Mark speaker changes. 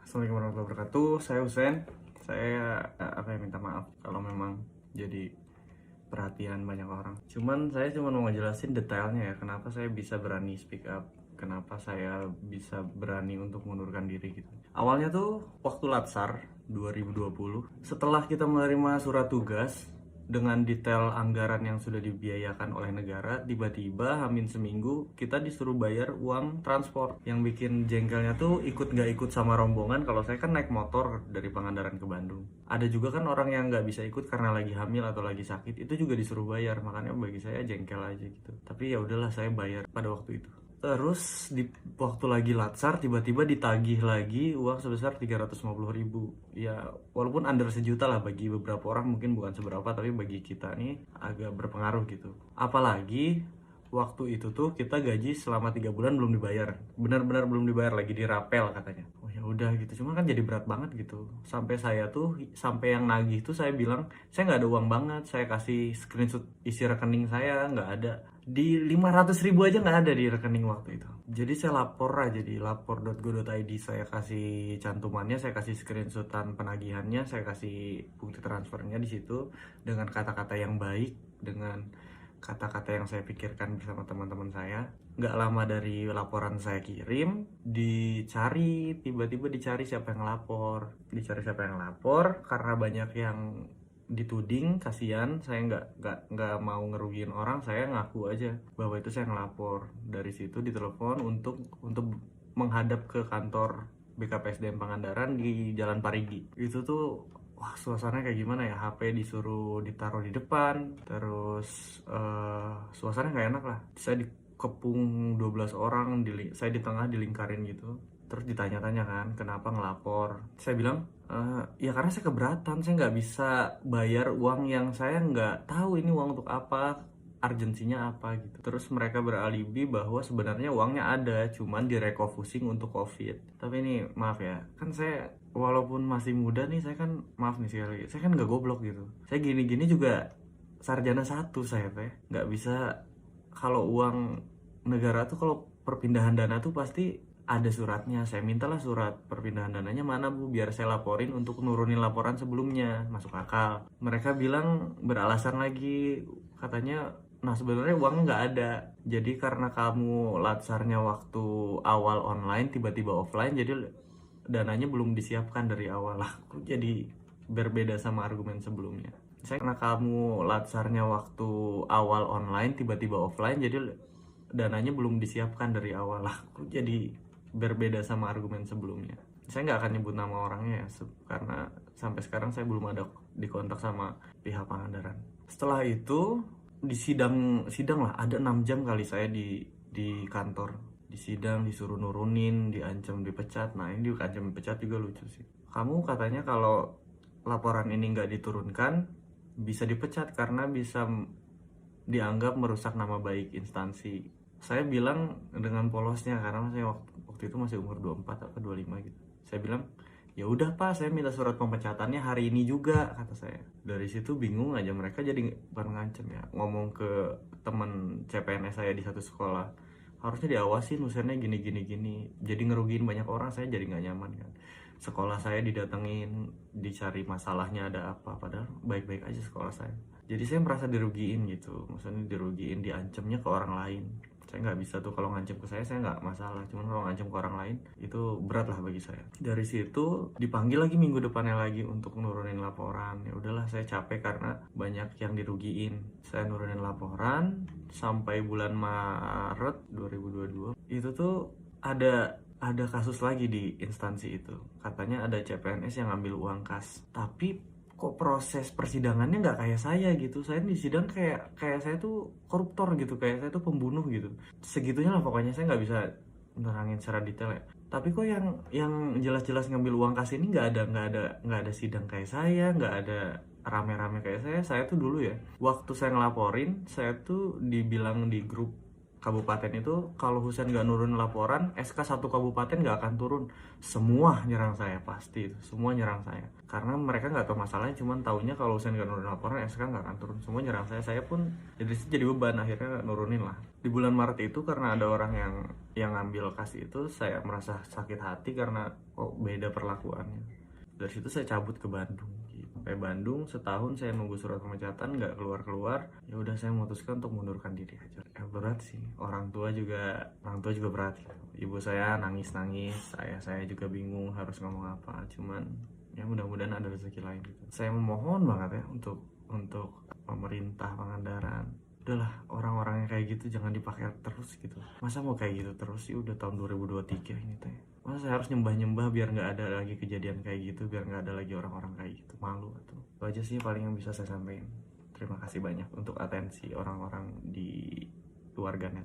Speaker 1: Assalamualaikum warahmatullahi wabarakatuh. Saya Husen. Saya minta maaf kalau memang jadi perhatian banyak orang. Saya cuma mau ngejelasin detailnya ya, kenapa saya bisa berani speak up, kenapa saya bisa berani untuk mengundurkan diri gitu. Awalnya tuh waktu Latsar 2020, setelah kita menerima surat tugas dengan detail anggaran yang sudah dibiayakan oleh negara, tiba-tiba hamin seminggu kita disuruh bayar uang transport. Yang bikin jengkelnya tuh ikut nggak ikut sama rombongan. Kalau saya kan naik motor dari Pangandaran ke Bandung. Ada juga kan orang yang nggak bisa ikut karena lagi hamil atau lagi sakit, itu juga disuruh bayar. Makanya bagi saya jengkel aja gitu. Tapi ya udahlah, saya bayar pada waktu itu. Terus di waktu lagi Latsar tiba-tiba ditagih lagi uang sebesar 350.000. Ya walaupun under sejuta lah, bagi beberapa orang mungkin bukan seberapa, tapi bagi kita nih agak berpengaruh gitu. Apalagi waktu itu tuh kita gaji selama 3 bulan belum dibayar, benar-benar belum dibayar, lagi dirapel katanya. Oh ya udah gitu, cuma kan jadi berat banget gitu. Sampai yang nagih tuh saya bilang saya nggak ada uang banget, saya kasih screenshot isi rekening saya nggak ada, di 500.000 aja nggak ada di rekening waktu itu. Jadi saya lapor aja di lapor.go.id, saya kasih cantumannya, saya kasih screenshotan penagihannya, saya kasih bukti transfernya di situ dengan kata-kata yang baik, dengan kata-kata yang saya pikirkan bersama teman-teman saya. Nggak lama dari laporan saya kirim, tiba-tiba dicari siapa yang lapor, karena banyak yang dituding. Kasihan, saya nggak mau ngerugiin orang, saya ngaku aja bahwa itu saya ngelapor. Dari situ ditelepon untuk menghadap ke kantor BKPSDM Pangandaran di Jalan Parigi. Itu tuh wah, suasananya kayak gimana ya, HP disuruh ditaruh di depan, terus suasananya nggak enak lah. Saya dikepung 12 orang, saya di tengah dilingkarin gitu. Terus ditanya-tanya kan kenapa ngelapor. Saya bilang ya karena saya keberatan, saya nggak bisa bayar uang yang saya nggak tahu ini uang untuk apa, urgensinya apa gitu. Terus mereka beralibi bahwa sebenarnya uangnya ada, cuman direfocusing untuk COVID. Tapi ini maaf ya, kan saya walaupun masih muda nih, saya kan maaf nih sekali, saya kan nggak goblok gitu. Saya gini-gini juga sarjana satu saya teh, nggak bisa. Kalau uang negara tuh, kalau perpindahan dana tuh pasti ada suratnya. Saya mintalah surat perpindahan dananya, mana bu, biar saya laporin untuk nurunin laporan sebelumnya. Masuk akal. Mereka bilang beralasan lagi, katanya nah sebenarnya uang nggak ada, jadi karena kamu latsarnya waktu awal online tiba-tiba offline, jadi dananya belum disiapkan dari awal lah. Jadi berbeda sama argumen sebelumnya. Karena kamu latsarnya waktu awal online tiba-tiba offline, jadi dananya belum disiapkan dari awal lah. Jadi berbeda sama argumen sebelumnya. Saya nggak akan nyebut nama orangnya ya, karena sampai sekarang saya belum ada dikontak sama pihak Pangandaran. Setelah itu di sidang lah, ada 6 jam kali saya di kantor, di sidang, disuruh nurunin, diancam dipecat. Nah ini diancam dipecat juga lucu sih. Kamu katanya kalau laporan ini nggak diturunkan bisa dipecat karena bisa dianggap merusak nama baik instansi. Saya bilang dengan polosnya, karena saya waktu itu masih umur 24 atau 25 gitu. Saya bilang, ya udah pak, saya minta surat pemecatannya hari ini juga, kata saya. Dari situ bingung aja mereka, jadi bukan ngancem ya, ngomong ke teman CPNS saya di satu sekolah, harusnya diawasin usernya gini. Jadi ngerugiin banyak orang, saya jadi nggak nyaman kan. Sekolah saya didatengin, dicari masalahnya ada apa, padahal baik-baik aja sekolah saya. Jadi saya merasa dirugiin gitu, maksudnya dirugiin, diancamnya ke orang lain. Saya nggak bisa tuh, kalau ngancam ke saya nggak masalah, cuman kalau ngancam ke orang lain itu berat lah bagi saya. Dari situ dipanggil lagi minggu depannya lagi untuk nurunin laporan. Ya udahlah, saya capek karena banyak yang dirugiin. Saya nurunin laporan sampai bulan Maret 2022. Itu tuh ada kasus lagi di instansi itu. Katanya ada CPNS yang ngambil uang kas. Tapi kok proses persidangannya nggak kayak saya gitu. Saya di sidang kayak saya tuh koruptor gitu, kayak saya tuh pembunuh gitu. Segitunya lah pokoknya, saya nggak bisa nerangin secara detail ya. Tapi kok yang jelas-jelas ngambil uang kas ini nggak ada sidang kayak saya, nggak ada rame-rame kayak saya. Saya tuh dulu ya, waktu saya ngelaporin, saya tuh dibilang di grup kabupaten itu kalau Husein nggak nurunin laporan, SK satu kabupaten nggak akan turun. Semua nyerang saya, pasti itu, semua nyerang saya. Karena mereka nggak tahu masalahnya, cuman taunya kalau Husein nggak nurunin laporan, SK nggak akan turun. Semua nyerang saya pun jadi beban, akhirnya nurunin lah. Di bulan Maret itu karena ada orang yang ngambil kas itu, saya merasa sakit hati karena kok beda perlakuannya. Dari situ saya cabut ke Bandung. Sampai Bandung setahun saya nunggu surat pemecatan nggak keluar. Ya udah saya memutuskan untuk mundurkan diri aja. Berat sih. Orang tua juga berat. Ibu saya nangis, saya juga bingung harus ngomong apa. Cuman ya mudah-mudahan ada rezeki lain gitu. Saya memohon banget ya untuk pemerintah Pangandaran, udahlah, orang-orang yang kayak gitu jangan dipakai terus gitu. Masa mau kayak gitu terus sih, udah tahun 2023 ini teh. Masa saya harus nyembah-nyembah biar nggak ada lagi kejadian kayak gitu, biar nggak ada lagi orang-orang kayak gitu. Malu tuh. Itu aja sih paling yang bisa saya sampaikan. Terima kasih banyak untuk atensi orang-orang di warganet.